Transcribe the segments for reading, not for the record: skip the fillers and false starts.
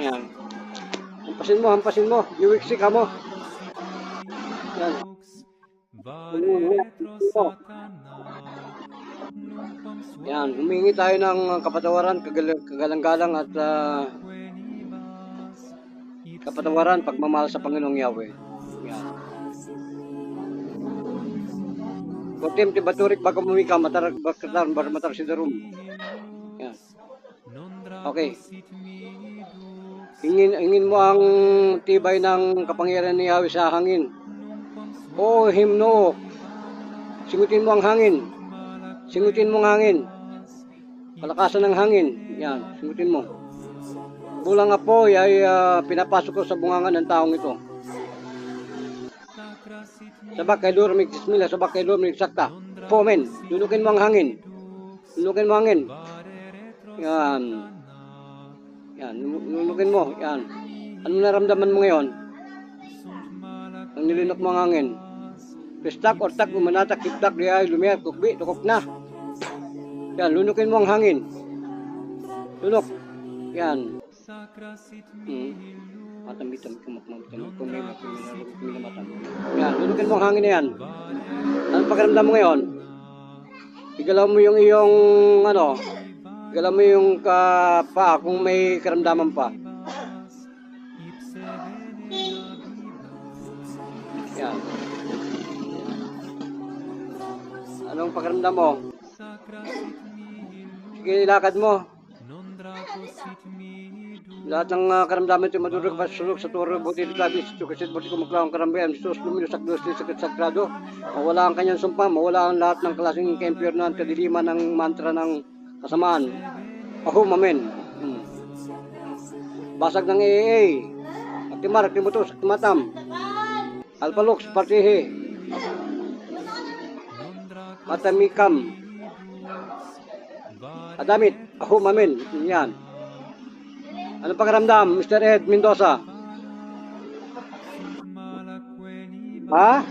Yan. Hampasin mo. Iwiksi ka mo. Yan. Yan. Humingi tayo ng kapatawaran, kagalang-galang at kapatawaran, pagmamahal sa Panginoong Yahweh. Yan. Kutim tibaturik bago mumika, matar si darum. Yan. Okay. Hingin mo ang tibay ng kapangyarihan ni Yahweh sa hangin. O himno, singutin mo ang hangin. Singutin mo ang hangin. Palakasan ng hangin. Yan, singutin mo. Bulang apoy ay pinapasok ko sa bungangan ng taong ito. Sabak kay Lord may kismila, sabak kay Lord may sakta. Pomen, dunukin mo ang hangin. Dunukin mo ang hangin. Yan. Yan, dunukin mo. Yan. Anong naramdaman mo ngayon? Ang nilinok mo ang hangin. Pistak, ortak, umanatak, kiptak, diay, lumiyak, kukbi, tukok na. Yan, lunukin mo ang hangin. Lunok. Yan. Matambitam, kumilamatan. Yan, lunukin mo ang hangin na yan. Anong pakiramdam mo ngayon? Igalaw mo yung iyong, igalaw mo yung paa kung may karamdaman pa. Yan. Anong pakiramdam mo? Sige, ilakad mo. Lahat ng karamdaman ito madurog pa sulok sa turo buti dito labis ito kasi buti ko magklawang karambayan Sus luminos sa Diyos sa sagrado mawala ang kanyang sumpa mawala ang lahat ng klaseng kaimpyernan kadiliman ng mantra ng kasamaan ahum amen basag ng AA Aktimar, Aktimutos, Aktimatam Alpalux, Partihe Matamikam Adamit, ahum amen yan. Anong pakiramdam, Mr. Ed Mendoza? Ha?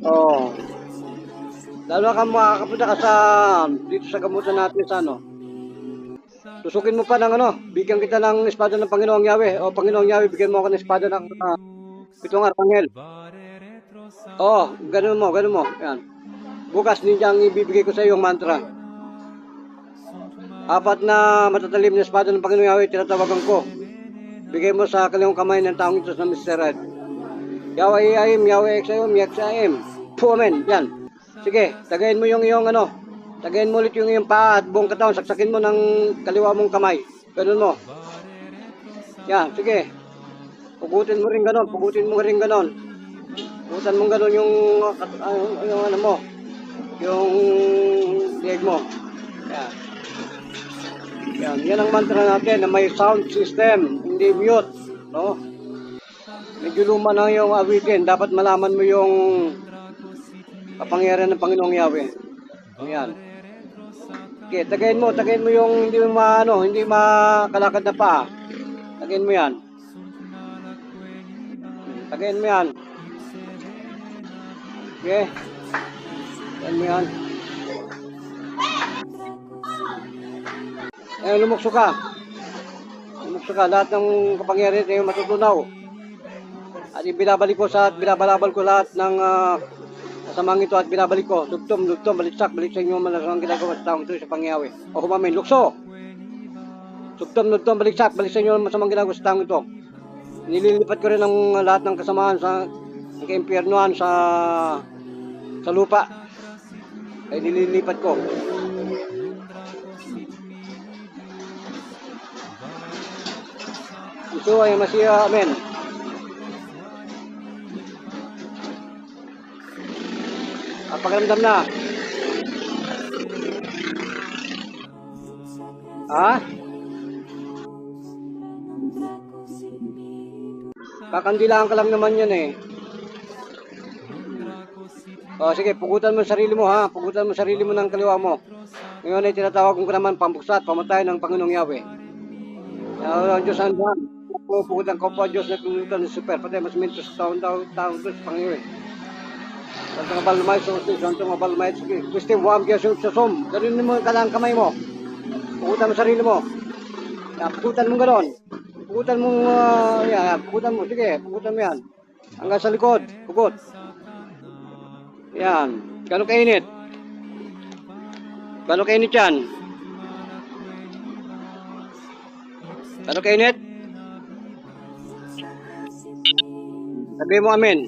Oo. Lalo kang makakapunta ka dito sa gamutan natin sa Tusukin mo pa ng bigyan kita ng espada ng Panginoong Yahweh. O Panginoong Yahweh, bigyan mo ako ng espada ng pitong arkanghel. Oo, ganun mo. Yan. Bukas ninyo ang ibibigay ko sa iyo yung mantra. 4 na matatalim na espada ng Panginoong Yahweh, tinatawagan ko. Bigay mo sa kaliwang kamay ng taong ito na Mr. Red. Yahweh Aim, Yahweh Exaim, Yaxaim. Amen. Yan. Sige, tagayin mo yung iyong tagayin mo ulit yung iyong paa at buong katawan. Saksakin mo ng kaliwa mong kamay. Ganun mo. Yan, sige. Pugutin mo rin ganon. Pugutin mo rin ganon. Pugutan mo ganon yung mo. Yung leg mo. Yan. Yan ang mantra natin na may sound system, hindi mute, no? Medyo luma na yung awitin, dapat malaman mo yung kapangyarihan ng Panginoong Yahweh. Yan. Okay, tagayin mo yung hindi makalakad na pa. Tagayin mo yan. Tagayin mo yan. Okay. Tagayin mo yan. Lumukso ka. Lahat ng kapangyarihan ay matutunaw. At binabalabal ko lahat ng kasamang ito at binabalik ko. Dugtom, balik sa inyo malasang ginagawa sa taong ito sa Pangyawe. O humamin, lukso. Dugtom, balik sa inyo masamang ginagawa sa taong ito. Nililipat ko rin ang lahat ng kasamaan sa kaimpyernuan sa lupa. Ay nililipat ko. Ito ay Masiya, amen. Pakiramdam na. Ha? Kakandilaan ka lang naman yan eh. O sige, pugutan mo sarili mo ha. Pugutan mo sarili mo ng kaliwa mo. Ngayon ay tinatawag ko naman pambuksa at pamatay ng Panginoong Yahweh. Ang Diyos ang dyan. Pugutan ko po Diyos na tulutan ng super. Patay mas minto sa taong Diyos Panginoon. Santong abalmay sa usti. Santong abalmay sa usti. Kristi, huwag kaya sa som. Ganin mo ka lang kamay mo. Pugutan mo sarili mo. Pugutan mo gano'n. Pugutan mo, yan, pugutan mo. Sige, pugutan mo yan. Hanggang sa likod. Pugot. Yan. Gano'ng kainit? Gano'ng kainit yan? Gano'ng kainit? Sabi mo amen.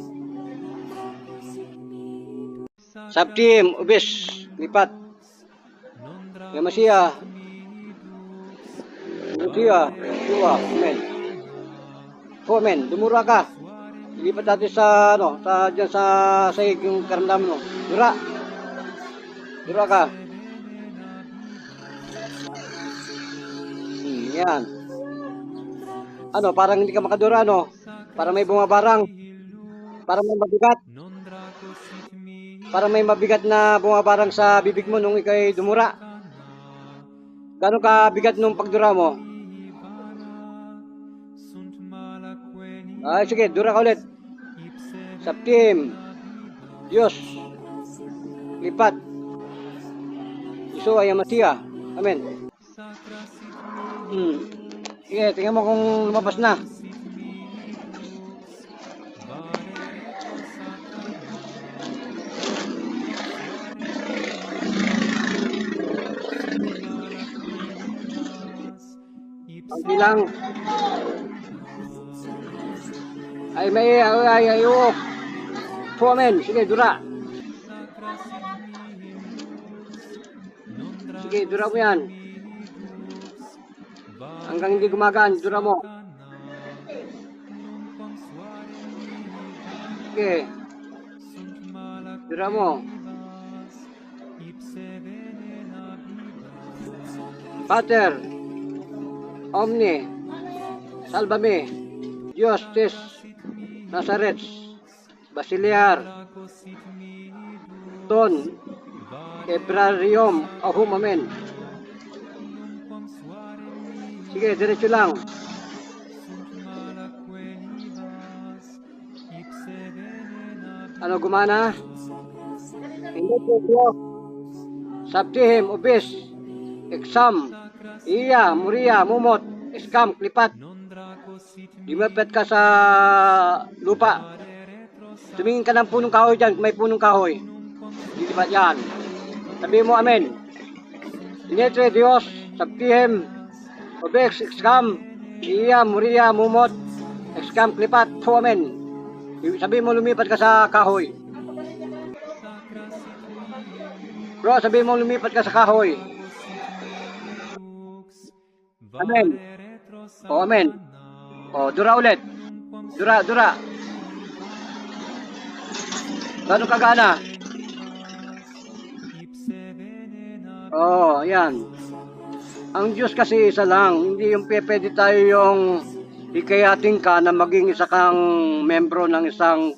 Subteam, ubis, lipat. Yung Masiya. Masiya, Yua, amen. Amen, dumura ka. Ilipat natin sa, dyan sa sahig yung karamdaman mo. Dura. Dura ka. Yan. Parang hindi ka makadura, Para may bumabarang. Para may mabigat. Para may mabigat na bumabarang sa bibig mo nung ikay dumura. Gano'ng kabigat nung pagdura mo? Ay, sige, dura ka ulit. Subteam. Diyos. Lipat. Isu ay Masiya. Amen. Sige, tingnan mo kung lumabas na. Ang bilang ay uok. Amen. Sige, dura. Sige, dura mo yan. Hanggang hindi gumagaan, dura mo. Sige. Dura mo. Pater. Omni. Salvame. Dios tes Nazaret. Basiliar. Ton. Ebrarium. Ahum. Amen. Sige, diretso lang. Gumana? Hindi po. Subteam, ubis, exam, iya, muria, mumot, scam, klipat. Dimapit ka sa lupa. Tumingin ka ng punong kahoy dyan, may punong kahoy. Dilipat yan. Sabi mo, amen. Inetre Dios, subteam, ubis, scam, iya, muria, mumot, scam, klipat. Po, amen. Sabi mo, lumipat ka sa kahoy. Bro, sabi mo lumipat ka sa kahoy. Amen. O, amen. O, dura ulit. Dura. Gano'ng kagana? O, yan. Ang Diyos kasi isa lang. Hindi yung pwede tayo yung hikayatin ka na maging isa kang membro ng isang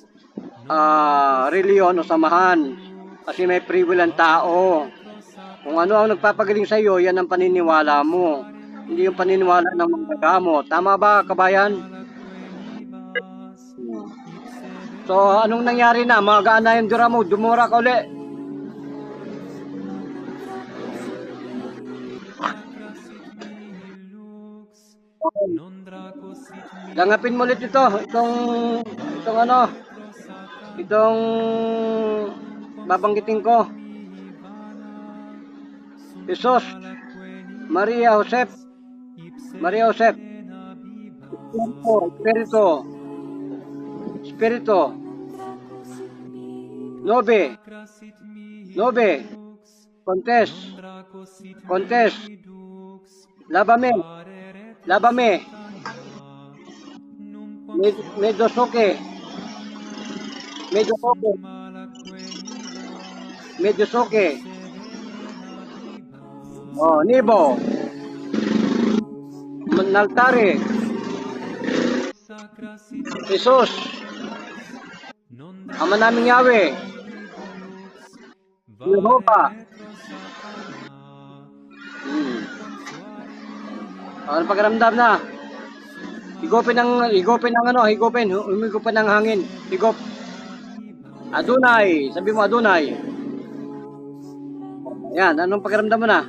reliyon o samahan. Kasi may free will ang tao. Kung ano ang nagpapagaling sa iyo, yan ang paniniwala mo. Hindi yung paniniwala ng mga gamot. Tama ba, kabayan? So, anong nangyari na? Magaan na yung dura mo. Dumura ka uli. Langapin mo ulit ito. Itong babanggitin ko. Jesus, Maria Josep, Espiritu, Nobe, Contes, Labame, Medyosoke, Nibo, Naltare, Jesus, Ama naming Yahweh, Jehovah. Ano pagramdam na? Higopin ng hangin. Higop. Adonai, sabi mo Adonai. Yan, anong pakiramdam mo na?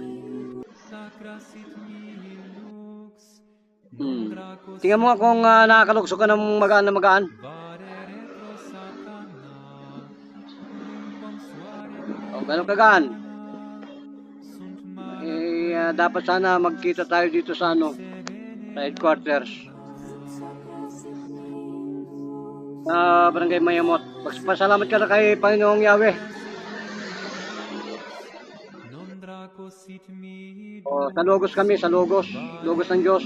Tingnan mo nga kung nakakalukso ka ng magaan na magaan. O, gano'ng kagaan. Dapat sana magkita tayo dito sa ano, sa headquarters. Sa Barangay Mayamot. Pasalamat ka na kay Panginoong Yahweh. O, sa Logos kami, sa Logos. Logos ng Diyos.